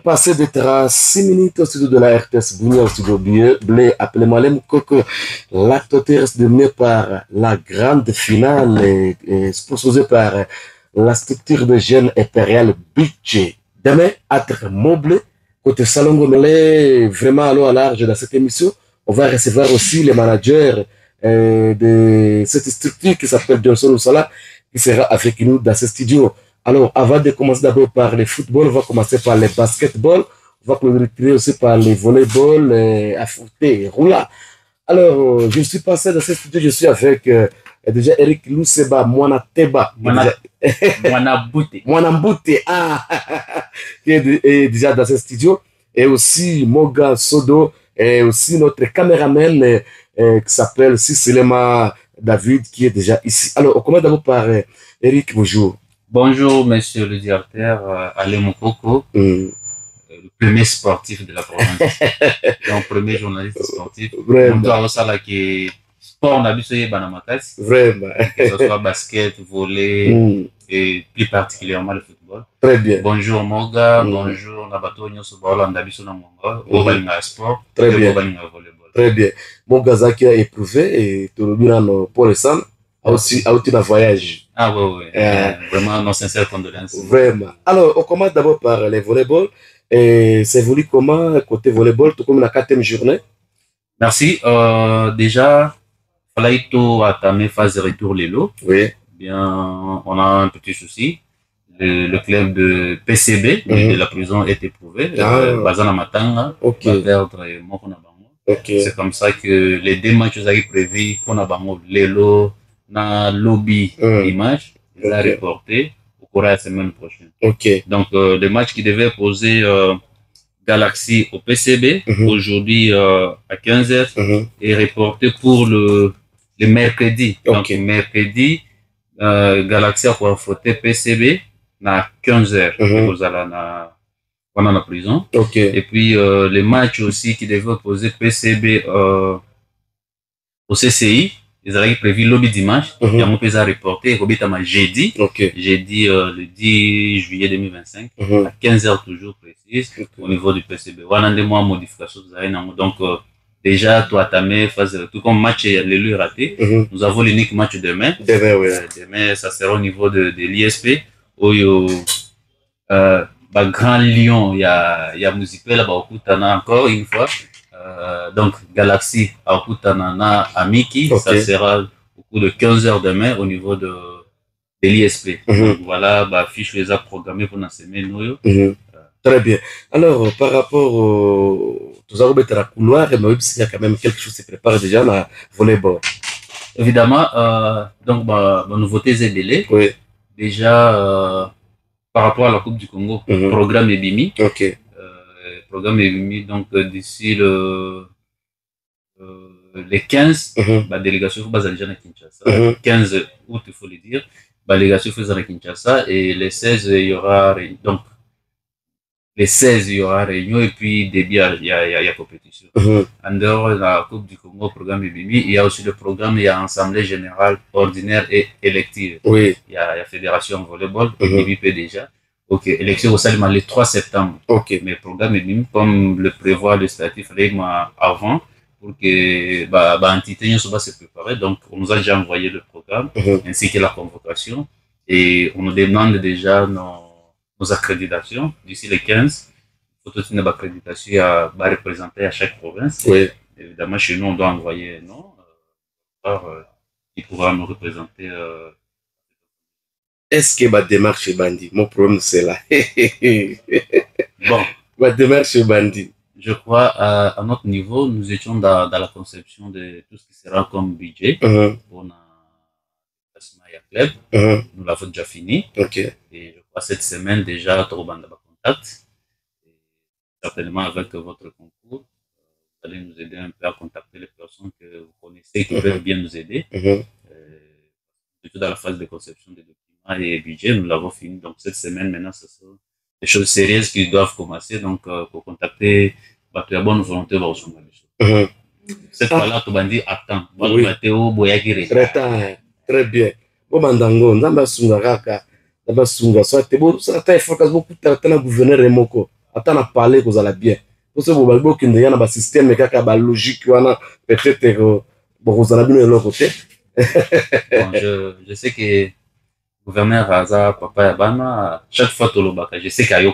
Passé d'être 6 minutes au studio de la RTS Bounia, au studio Blé, appelez-moi les Moukoko. L'acte terrestre mené par la grande finale sponsorisée par la structure de jeunes impériale Budget. Demain, être moblé, côté Salongo Melé, vraiment à l'eau à large dans cette émission. On va recevoir aussi les managers de cette structure qui s'appelle Johnson Oussala, qui sera avec nous dans ce studio. Alors, avant de commencer d'abord par le football, on va commencer par le basketball. On va continuer aussi par le volleyball, affronter, roula. Alors, je suis passé dans ce studio, je suis avec déjà Eric Luseba, Mwanateba. Mwanabouté. Mwanambouté, qui est déjà dans ce studio. Et aussi Moga Sodo, et aussi notre caméraman qui s'appelle Sisilema David, qui est déjà ici. Alors, on commence d'abord par Eric, bonjour. Bonjour, monsieur le directeur Alain Mokoko, le premier sportif de la province. Donc, premier journaliste sportif. Vraiment. Donc, ça qui sport, on a vu ce Banamakas. Vraiment. Que ce soit basket, volley, et plus particulièrement le football. Très bien. Bonjour Moga, bonjour Nabato Nyosobola, Ndabiso Namonga, Obalinga Sport, très bien. Obalinga Volleyball. Très bien. Moga Zaki a éprouvé et Torobirano pour le sang. Aussi un voyage. Ah oui. Vraiment, nos sincères condoléances. Vraiment. Alors, on commence d'abord par les volleyball. Et c'est voulu comment, côté volleyball, tout comme la 4e journée? Merci. Déjà, il fallait entamer phase de retour Lelo. Oui. Bien, on a un petit souci. Le club de PCB de la prison est éprouvé. Bazana Matanga va perdre Mokonabango. C'est comme ça que les 2 matchs avaient prévus pour Nabango, Lelo, na lobby d'image, ils ont reporté au cours de la semaine prochaine. Donc, le match qui devait poser Galaxy au PCB, aujourd'hui à 15h, est reporté pour le mercredi. Donc, mercredi, Galaxy a affronté PCB à 15h. Vous allez pendant la prison. Et puis, les matchs aussi qui devaient opposer PCB au CCI, ils avaient prévu lobby dimanche, et on peut reporter, jeudi, jeudi le 10 juillet 2025, à 15h toujours précise, au niveau du PCB. On a des mois de modification, donc déjà, toi, ta phase, tout comme match l'élu raté, nous avons l'unique match demain. Demain, ça sera au niveau de l'ISP, où Grand Lyon, il y a Musipel, encore une fois. Donc, Galaxy à Okutanana à Miki, ça sera au cours de 15h demain au niveau de l'ISP. Donc, voilà, fiche les a programmés pour la semaine. Très bien. Alors, par rapport au couloir, il y a quand même quelque chose qui se prépare déjà dans le volleyball. Évidemment, donc, ma nouveauté ZDL. Oui. Déjà, par rapport à la Coupe du Congo, programme EBIMI. Programme est mis donc d'ici les 15, la délégation faut baser déjà à Kinshasa. 15 août, il faut le dire. La délégation faut à Kinshasa et les 16, il y aura donc les 16, il y aura réunion et puis début, il y a compétition. En dehors de la Coupe du Congo, programme EBIMI, il y a aussi le programme, il y a Assemblée Générale Ordinaire et Élective. Oui. Il y a Fédération Volleyball, EBIMI déjà. Élection au Salima le 3 septembre. Mais le programme est mis comme le prévoit le statut avant pour que l'entité soit se préparer. Donc, on nous a déjà envoyé le programme ainsi que la convocation et on nous demande déjà nos accréditations d'ici les 15. Il faut toute une accréditation à représenter à chaque province. Oui. Évidemment, chez nous, on doit envoyer qui pourra nous représenter. Est-ce que ma démarche est bandit? Mon problème, c'est là. Bon. Ma démarche est bandit. Je crois, à notre niveau, nous étions dans la conception de tout ce qui sera comme budget pour notre club. Nous l'avons déjà fini. Et je crois cette semaine, déjà, Torobanda va contact. Certainement, avec votre concours, vous allez nous aider un peu à contacter les personnes que vous connaissez qui peuvent bien nous aider. Surtout dans la phase de conception des documents et budget, nous l'avons fini. Donc, cette semaine, maintenant, ce sont des choses sérieuses qui doivent commencer. Donc, pour contacter la bonne volonté, cette fois-là, tu vas dire attends. Très bien. Bon, Mandango, Namba Sunga Raka, Namba Sunga, ça te focus beaucoup de gouverneur Remoko. attends à parler que vous allez bien. Pour ce que vous avez qu'il y a un système, logique, peut-être bon, vous allez bien de l'autre côté. Bon, je sais que gouverneur Raza, papa Yabana, chaque fois tu le je sais qu'il y a eu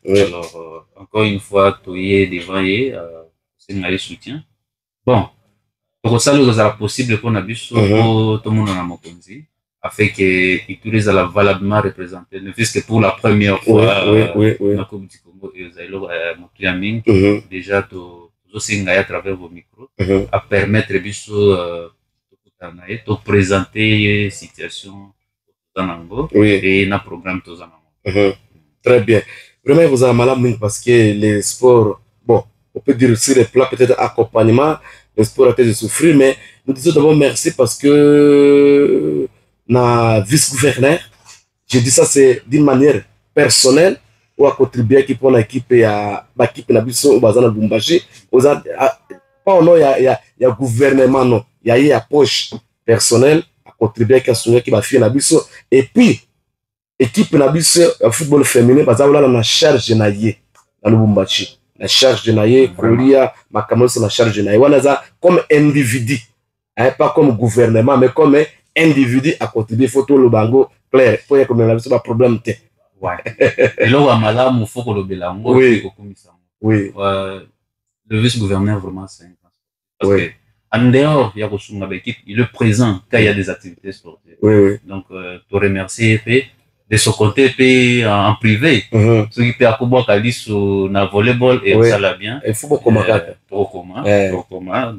alors, encore une fois, tu es devant c'est un soutien. Bon, pour ça, c'est possible qu'on a vu tout le monde en Mokonzi, afin que tout les a valablement représenté, ne fût-ce que pour la première fois, la Coupe du Congo et Moutouaming, déjà, tu à travers vos micros, à permettre de présenter la situation et un programme tous en Très bien. Vraiment, vous avez malade parce que les sports, bon, on peut dire sur les plats, peut-être accompagnement, le sport a été de souffrir, mais nous disons d'abord merci parce que na vice-gouverneur, je dis ça c'est d'une manière personnelle, ou à contribuer qui pour l'équipe et à l'équipe na biso au bazar na Lubumbashi, pas au nom il y a gouvernement non, il y a poche personnelle à contribuer qui a soigné qui va faire na biso et puis équipe na biso football féminin bazar là na charge na yé na Lubumbashi. La charge de Naye, Kolia, Makamon, c'est la charge de Naye. On a comme individu, hein, pas comme gouvernement, mais comme individu à contribuer. Photo le bango, clair, pour que nous avons pas problème. Ouais. Et là, on a il faut que le bélango, oui. Oui. Le vice-gouverneur, vraiment, c'est un parce que, en dehors, il y a l'équipe, il est présent quand il y a des activités sportives. Oui. Donc, te remercier, de ce côté, puis en privé, ceux qui peuvent accourir à l'issue na volleyball et ça l'a bien. Il faut beaucoup trop commun,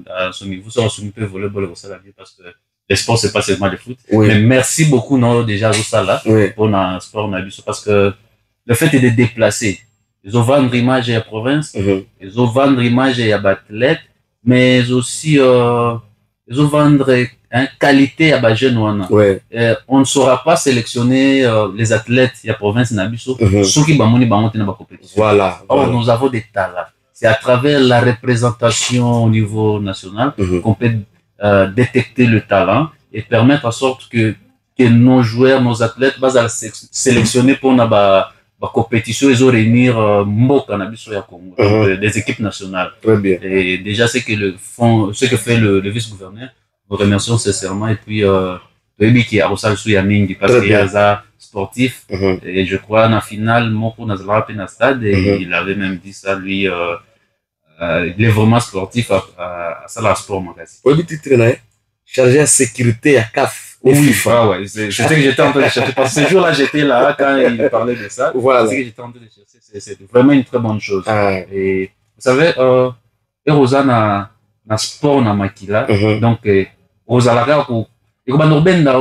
à ce niveau, ça on peut volleyball et ça l'a bien parce que le sport c'est pas seulement le foot. Mais merci beaucoup non déjà ça là pour un sport na parce que le fait de déplacer, ils ont vendre image à la province, ils ont vendre image à l'athlète, mais aussi ils ont vendre qualité à jeune on ne saura pas sélectionner les athlètes de la province Nabiso ceux qui bamoni bamonte na ba compétition. Voilà. Or nous avons des talents. C'est à travers la représentation au niveau national qu'on peut détecter le talent et permettre en sorte que nos joueurs, nos athlètes vont sélectionner pour na compétition, ils ont réunir Mboka Nabiso ya Congo, des équipes nationales. Très bien. Et déjà ce que fait le vice-gouverneur, nous remercions sincèrement et puis qui a reçu le Yamingi parce qu'il y a ça sportif et je crois en finale Moko Nazala na stade et il avait même dit ça lui il est vraiment sportif à ça la sport magazine. Oui, titre chargé à sécurité à CAF. Oui, FIFA. Ouais, je sais que j'étais en train de chercher parce que ce jour-là j'étais là quand il parlait de ça. Voilà. Je sais que j'étais en train de chercher, c'est vraiment une très bonne chose. Et vous savez Rosa na sport na makila donc Rosalara et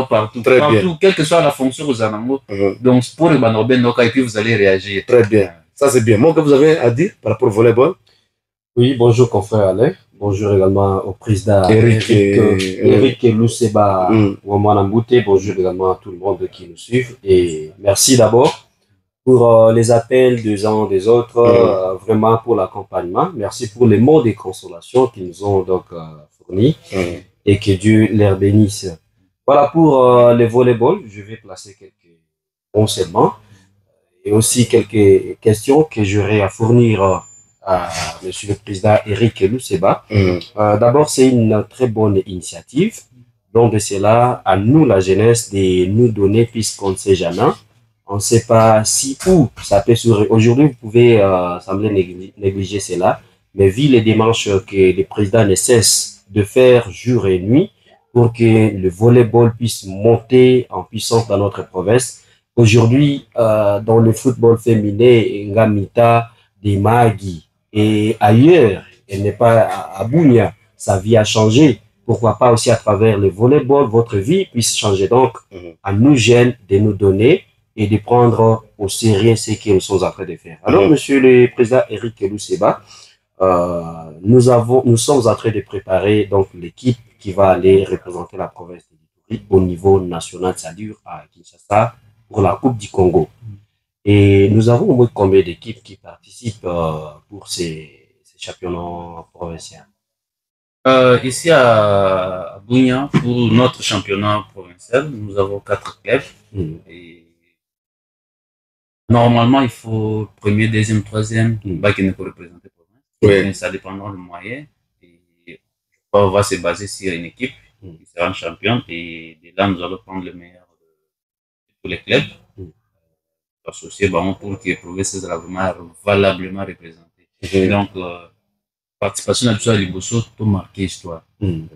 partout, quelle que soit la fonction aux anangos. Donc, pour les et puis vous allez réagir. Très bien. Ça, c'est bien. Moi, que vous avez à dire par rapport au volleyball? Oui, bonjour, confrère Alain. Bonjour également au président Eric Luseba Ouamanambouté. Bonjour également à tout le monde qui nous suit. Et merci d'abord pour les appels des uns des autres, vraiment pour l'accompagnement. Merci pour les mots de consolation qu'ils nous ont donc fournis et que Dieu les bénisse. Voilà pour le volleyball, je vais placer quelques renseignements et aussi quelques questions que j'aurai à fournir à Monsieur le Président Eric Luseba. D'abord, c'est une très bonne initiative. Donc, de cela, à nous, la jeunesse, de nous donner, puisqu'on ne sait jamais. On ne sait pas si où ça peut sourire. Aujourd'hui, vous pouvez sembler négliger cela, mais vu les démarches que le président ne cesse de faire jour et nuit, pour que le volleyball puisse monter en puissance dans notre province. Aujourd'hui, dans le football féminin, Ngamita, des Magui et ailleurs, elle n'est pas à Bounia, sa vie a changé. Pourquoi pas aussi à travers le volleyball, votre vie puisse changer. Donc, à nous jeunes de nous donner et de prendre au sérieux ce que nous sommes en train de faire. Alors, Monsieur le Président Eric Luseba, nous sommes en train de préparer donc l'équipe qui va aller représenter la province de l'Ituri au niveau national, c'est-à-dire à Kinshasa, pour la Coupe du Congo. Et nous avons au moins combien d'équipes qui participent pour ces championnats provinciaux? Ici à Bounia, pour notre championnat provincial, nous avons 4 clubs. Et Normalement, il faut premier, deuxième, troisième, qui ne peut représenter province. Ça dépendra du moyen. Et on va se baser sur une équipe qui sera championne. Et de là, nous allons prendre le meilleur de tous les clubs. Associer pour que province sera vraiment valablement représentée. Donc, participation à l'Iboso, tout marqué histoire.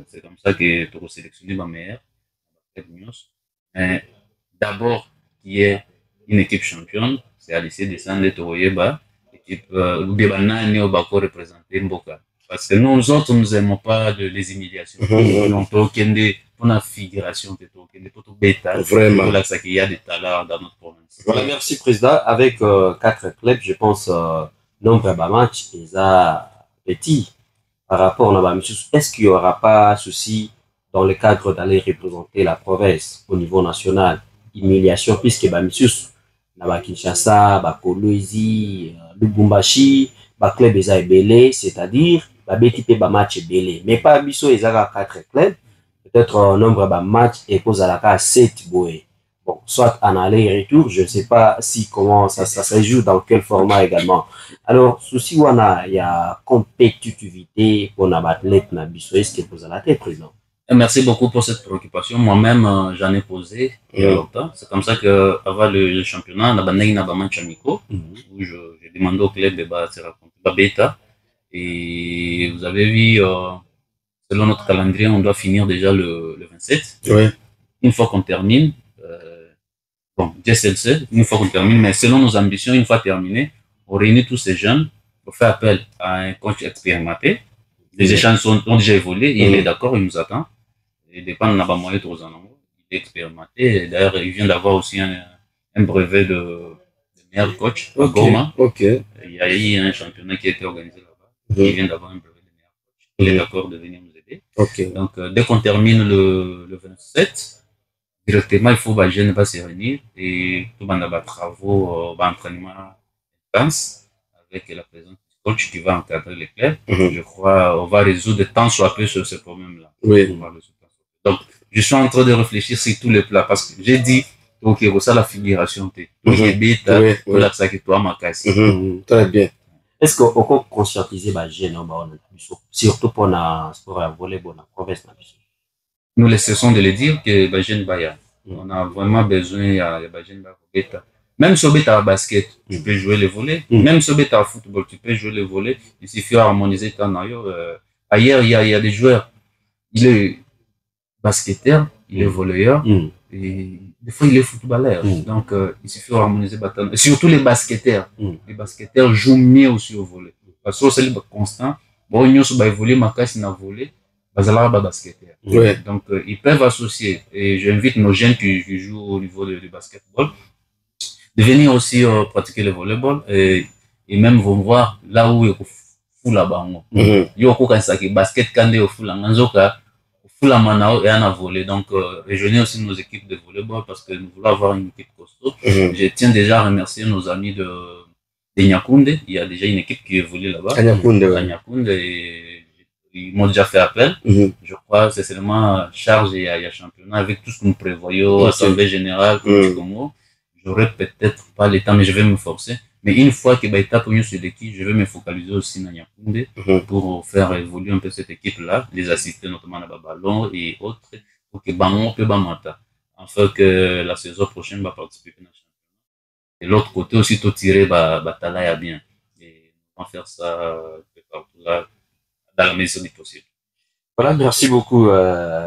C'est comme ça que tu vas sélectionner ma meilleure. Mais d'abord, qui est une équipe championne, c'est à l'essai de descendre les Toroyeba, l'équipe Bébanani au Bako représenter Mboka. Parce que nous autres, nous n'aimons pas les humiliations. Donc, pour la figuration, pour tout bêta, vraiment. Il y a des talents dans notre province. Voilà, merci, Président. Avec 4 clubs, je pense, nombre de matchs, ils sont petits par rapport à la. Est-ce qu'il n'y aura pas souci dans le cadre d'aller représenter la province au niveau national? Humiliation, puisque Bamisus, Kinshasa, Kolwezi, Lubumbashi, club est belé, c'est-à-dire, BTP match est belé. Mais pas Bisso, ils ont 4 clubs. Peut-être un nombre de matchs et pose à la case 7 bouées. Bon, soit en aller et retour, je ne sais pas si comment ça se joue, dans quel format également. Alors, souci où il y a compétitivité pour un athlète, est-ce qu'il pose à la tête, président? Merci beaucoup pour cette préoccupation. Moi-même, j'en ai posé il y a longtemps. C'est comme ça qu'avant le championnat, on a un match amico où j'ai demandé au club de raconter bêta. Et vous avez vu, selon notre calendrier, on doit finir déjà le 27. Une fois qu'on termine, une fois qu'on termine, mais selon nos ambitions, une fois terminé, on réunit tous ces jeunes pour faire appel à un coach expérimenté. Les échanges ont déjà évolué, il est d'accord, il nous attend. Il dépend de la moyen de il est expérimenté. D'ailleurs, il vient d'avoir aussi un brevet de meilleur coach à Goma. Il y a eu un championnat qui a été organisé là-bas. Il vient d'avoir un brevet de meilleur coach. Il est d'accord de venir nous aider. Donc, dès qu'on termine le 27, directement, il faut que les jeunes se réunir et tout le monde a des travaux d'entraînement intense avec la présence du coach qui va encadrer les clubs. Je crois on va résoudre tant soit peu sur ce problème-là. Donc, je suis en train de réfléchir sur tous les plats parce que j'ai dit, ok, ça la figuration, très bien. Est-ce qu'on peut conscientiser les jeunes, surtout pour le sport à volleyball dans la province? Nous les cessons de le dire que les jeunes Baya. On a vraiment besoin de les jeunes Baya. Même si tu as basket, tu peux jouer le volley. Même si tu as football, tu peux jouer le volley. Il suffit d'harmoniser ton ailleurs. Ailleurs, il y a des joueurs. Il est basketteur, il est volleyeur. Et des fois, il est footballeur. Donc, il suffit d'harmoniser. Surtout les basketteurs. Les basketteurs jouent mieux aussi au volley. Parce que c'est constant. Bon, ils ont évolué, ma casse n'a volé. Basketteur. Donc, ils peuvent associer. Et j'invite nos jeunes qui jouent au niveau du basketball de venir aussi pratiquer le volleyball et même vont voir là où il faut là-bas. Il y a un basket quand il faut la manao et en volley. Donc, rejoignez aussi nos équipes de volleyball parce que nous voulons avoir une équipe costaud. Je tiens déjà à remercier nos amis de Nyakoundé. Il y a déjà une équipe qui évolue là-bas. À Nyakoundé. Et ils m'ont déjà fait appel. Je crois que c'est seulement charge et il y a championnat avec tout ce que nous prévoyons, assemblée générale, comme j'aurais peut-être pas le temps, mais je vais me forcer. Mais une fois que l'étape est sur l'équipe, je vais me focaliser aussi dans Nyakoundé pour faire évoluer un peu cette équipe-là, les assister notamment à ballon et autres, pour que Bango peut Bamata, afin que la saison prochaine va participer à championnat. Et l'autre côté aussi, tout tirer Talaya bien. Et on va faire ça partout là, dans la mesure du possible. Voilà, merci beaucoup,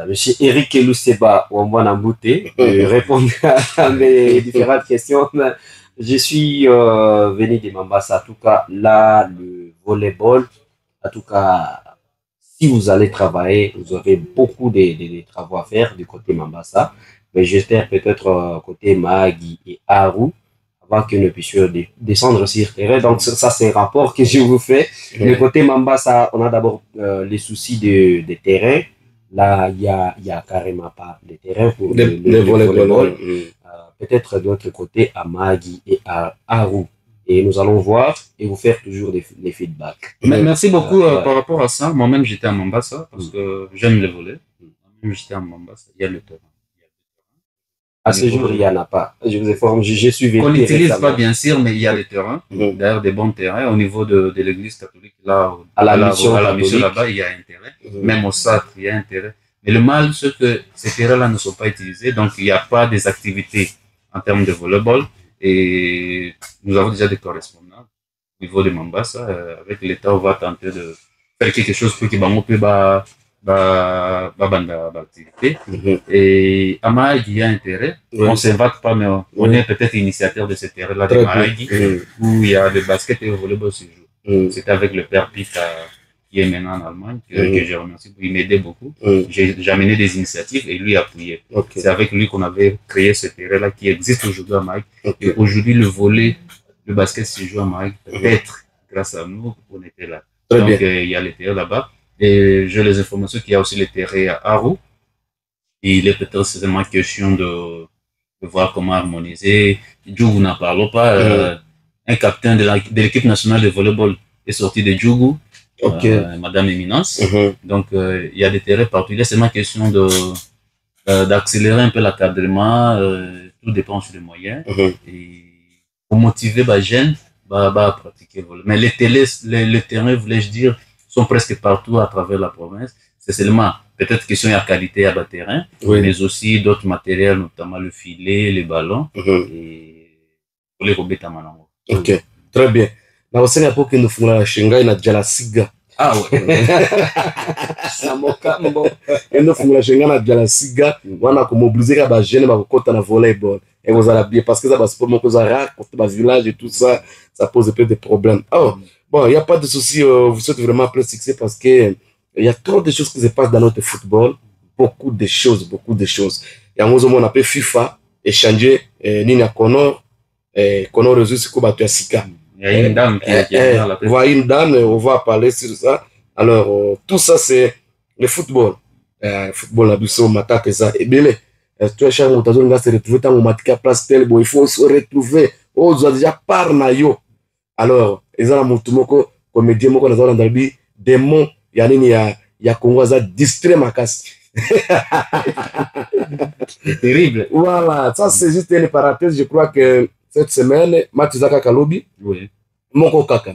monsieur Eric Luseba Wambwana Mbouté, de répondre à mes différentes questions. Je suis venu de Mambasa. En tout cas, là, le volleyball, en tout cas, si vous allez travailler, vous aurez beaucoup de travaux à faire du côté Mambasa. Mais j'espère peut-être côté Magui et Haru, avant que nous puissions descendre sur le terrain. Donc, ça, c'est un rapport que je vous fais. Le côté Mambasa, on a d'abord les soucis de terrain. Là, il y a carrément pas de terrain pour le volleyball. Peut-être de l'autre côté, à Magui et à Haru. Et nous allons voir et vous faire toujours des feedbacks. Merci beaucoup par rapport à ça. Moi-même, j'étais à Mambasa parce que j'aime le volley. Moi-même, j'étais à Mambasa. Il y a le terrain. À ce jour, il n'y en a pas. Je vous informe, j'ai suivi. On n'utilise pas, bien sûr, mais il y a des terrains. D'ailleurs, des bons terrains. Au niveau de l'église catholique, là, à la mission là-bas, il y a intérêt. Même au sacre, il y a intérêt. Mais le mal, c'est que ces terrains-là ne sont pas utilisés. Donc, il n'y a pas des activités en termes de volleyball. Et nous avons déjà des correspondants au niveau de Mombasa. Avec l'État, on va tenter de faire quelque chose pour qu'il y ait activité. Et à Mahagi, il y a intérêt. On ne s'invente pas, mais on est peut-être initiateur de ce terrain-là de Mahagi, où il y a le basket et le volleyball se joue. C'est avec le père Pita, qui est maintenant en Allemagne, que je remercie. Il m'aidait beaucoup. J'ai amené des initiatives et lui a appuyé. C'est avec lui qu'on avait créé ce terrain-là qui existe aujourd'hui à Mahagi. Et aujourd'hui, le volley, le basket se joue à Mahagi. Peut-être, grâce à nous, on était là. Donc, il y a le terrain là-bas. Et j'ai les informations qu'il y a aussi le terrain à Aru. Et il est peut-être seulement question de voir comment harmoniser. Djougou n'en parlons pas. Un capitaine de l'équipe nationale de volleyball est sorti de Djougou, Madame Éminence. Donc, il y a des terrains partout. Il est seulement question d'accélérer un peu l'encadrement. Tout dépend sur les moyens. Et pour motiver les jeunes à pratiquer le volley. Mais les terrains, voulais-je dire, sont presque partout à travers la province. C'est seulement peut-être question de la qualité à bas terrain, mais aussi d'autres matériels, notamment le filet, les ballons, et pour les robes à Manango. Ok, très bien. Na wasanga po kendo fungula la shengai na jala siga. Ah ouais. Samokambo. Kendo fungula shengai na jala siga, wana ko mobiliser ka ba jeune ba kota na volleyball. Et vous allez bien parce que ça va se former aux arabes, au village et tout ça, ça pose un peu de problèmes. Oh. Bon, il n'y a pas de souci, vous souhaitez vraiment plein succès parce que il y a trop de choses qui se passent dans notre football. Beaucoup de choses. Il y a un moment on appelle FIFA, échanger, Nina Connor, Connor résout ce qu'on va te Sika. Il y a une dame qui est là. Voilà, une dame, on va parler sur ça. Alors, tout ça, c'est le football. Le football, la douceur, matak et ça. Et bien, tu as cher, on va se retrouver dans mon matika place tel, bon, il faut se retrouver. Oh, tu as déjà par nayo. Alors, ils ont mon tumoko, comédien, moko, dans un derby, démon, il y a Congo, ça distrait ma casse. Terrible. Voilà, ça c'est juste une parenthèse. Je crois que cette semaine, Matizaka Kalobi, oui. Moko Kaka.